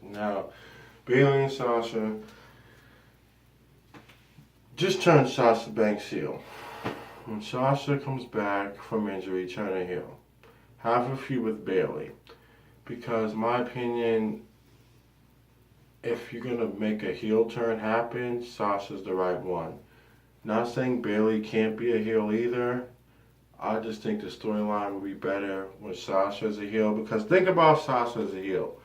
Now, Bayley and Sasha just turned Sasha Banks heel. When Sasha comes back from injury, turn her heel. Have a feud with Bayley. Because, my opinion, if you're going to make a heel turn happen, Sasha's the right one. Not saying Bayley can't be a heel either. I just think the storyline would be better with Sasha as a heel. Because think about Sasha as a heel.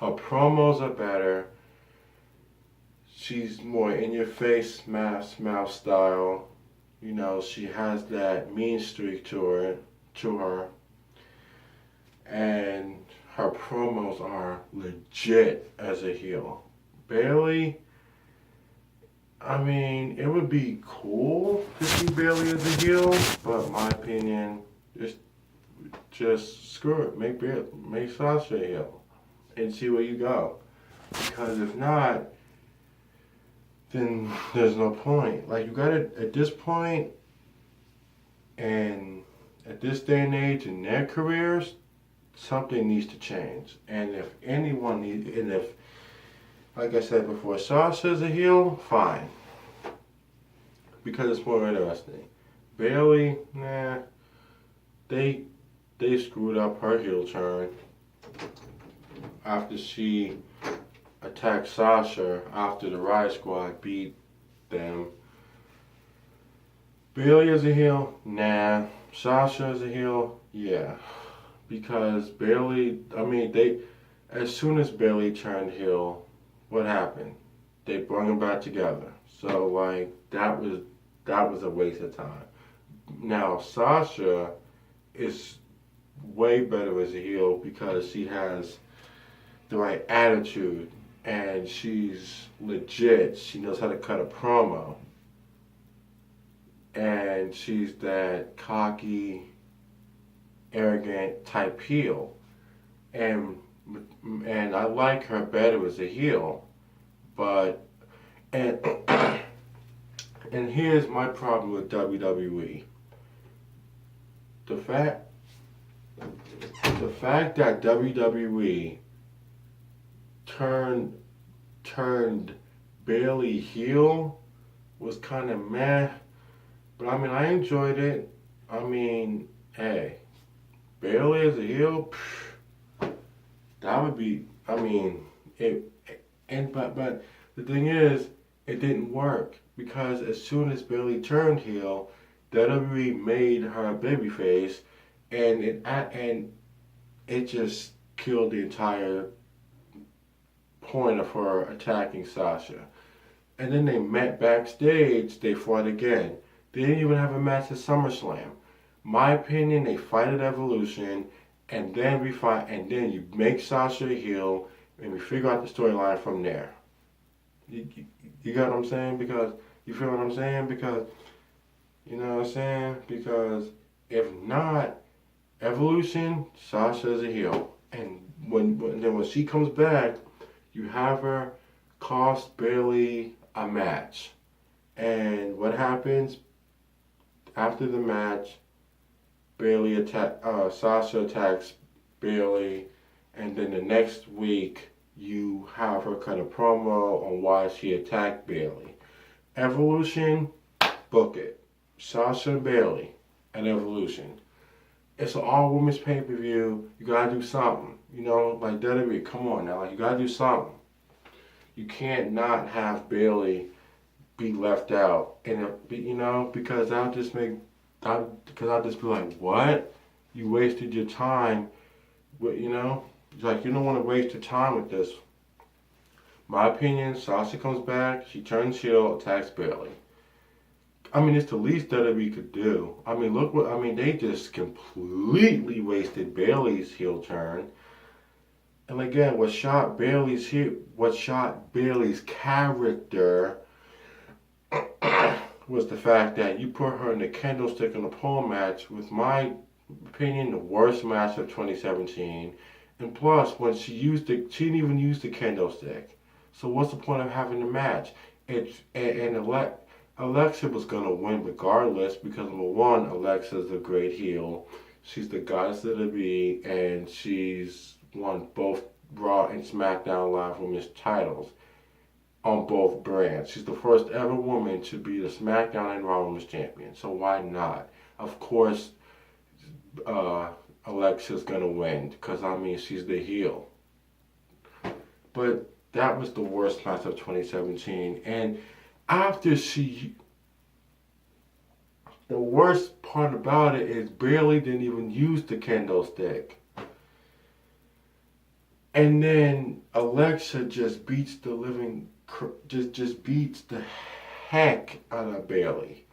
Her promos are better. She's more in your face, smash mouth style. You know, she has that mean streak to her. And her promos are legit as a heel. Bayley, I mean, it would be cool to see Bayley as a heel, but my opinion, just screw it. Make Sasha a heel and see where you go. Because if not, then there's no point. Like, you gotta, at this point, and at this day and age in their careers, something needs to change. And if anyone needs, and if, like I said before, Sasha's a heel, fine. Because it's more interesting. Bayley, nah, they screwed up her heel turn after she attacked Sasha after the Riot Squad beat them. Bayley as a heel, nah. Sasha as a heel, yeah. Because Bayley, I mean, as soon as Bayley turned heel, what happened? They brought them back together. So, like, that was a waste of time. Now, Sasha is way better as a heel because she has the right attitude and she's legit. She knows how to cut a promo. And she's that cocky, arrogant type heel. And I like her better as a heel. But, and here's my problem with WWE. The fact that WWE turned Bayley heel was kind of meh. But I mean, I enjoyed it. I mean, hey, Bayley as a heel, that would be. I mean, but the thing is, it didn't work because as soon as Bayley turned heel, WWE made her a babyface, and it just killed the entire point of her attacking Sasha. And then they met backstage. They fought again. They didn't even have a match at SummerSlam. My opinion, they fight at Evolution, and then and then you make Sasha a heel, and we figure out the storyline from there. You got what I'm saying? Because you feel what I'm saying? Because you know what I'm saying? Because if not, Evolution, Sasha's a heel, and when she comes back, you have her cost Bayley a match, and what happens? After the match, Sasha attacks Bayley, and then the next week you have her cut a promo on why she attacked Bayley. Evolution, book it. Sasha and Bayley at Evolution. It's an all-women's pay-per-view. You gotta do something. You know, like WWE, come on now. Like, you gotta do something. You can't not have Bayley be left out, and because I'll just be like, what? You wasted your time, but like you don't want to waste your time with this. My opinion, Sasha comes back, she turns heel, attacks Bayley. I mean, it's the least WWE could do. I mean, they just completely wasted Bayley's heel turn. And again, what shot Bayley's character was the fact that you put her in the candlestick in a pole match with my opinion the worst match of 2017, and plus when she didn't even use the candlestick. So what's the point of having the match? Alexa was gonna win regardless because number one, Alexa's a great heel. She's the goddess of the bee, and she's won both Raw and SmackDown Live Women's titles on both brands. She's the first ever woman to be the SmackDown and Raw Women's Champion. So why not? Of course, uh, Alexa's gonna win because I mean she's the heel. But that was the worst match of 2017. And after the worst part about it is Bayley didn't even use the kendo stick. And then Alexa just beats the living, just beats the heck out of Bayley.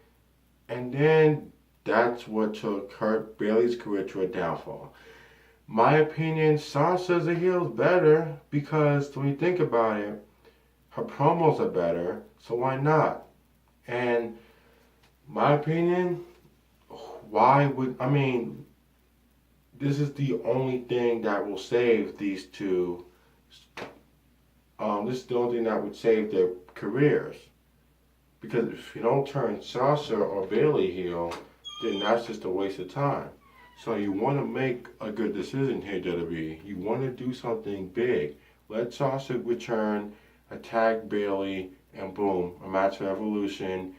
And then that's what took Bayley's career to a downfall. My opinion, Sasha as a heel is better because when you think about it, her promos are better, so why not? And my opinion, this is the only thing that will save these two. This is the only thing that would save their careers. Because if you don't turn Sasha or Bayley heel, then that's just a waste of time. So you want to make a good decision here, WWE. You want to do something big. Let Sasha return, attack Bayley, and boom, a match for Evolution,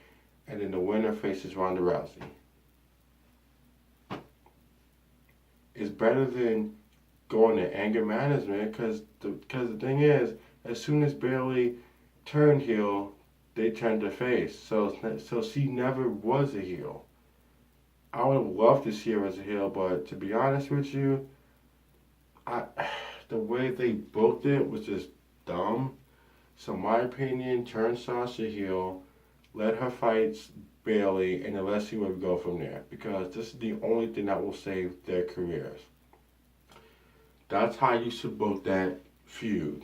and then the winner faces Ronda Rousey. It's better than going to anger management because the thing is, as soon as Bayley turned heel, they turned her face. So she never was a heel. I would have loved to see her as a heel, but to be honest with you, the way they booked it was just dumb. So my opinion, turn Sasha heel, let her fight Bayley, and then let's see where we go from there. Because this is the only thing that will save their careers. That's how you should book that feud.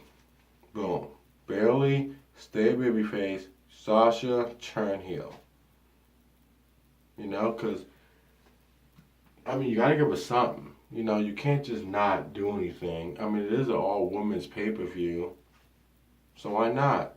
Boom. Bayley, stay babyface. Sasha, turn heel. You know, because, I mean, you got to give us something. You know, you can't just not do anything. I mean, it is an all-women's pay-per-view. So why not?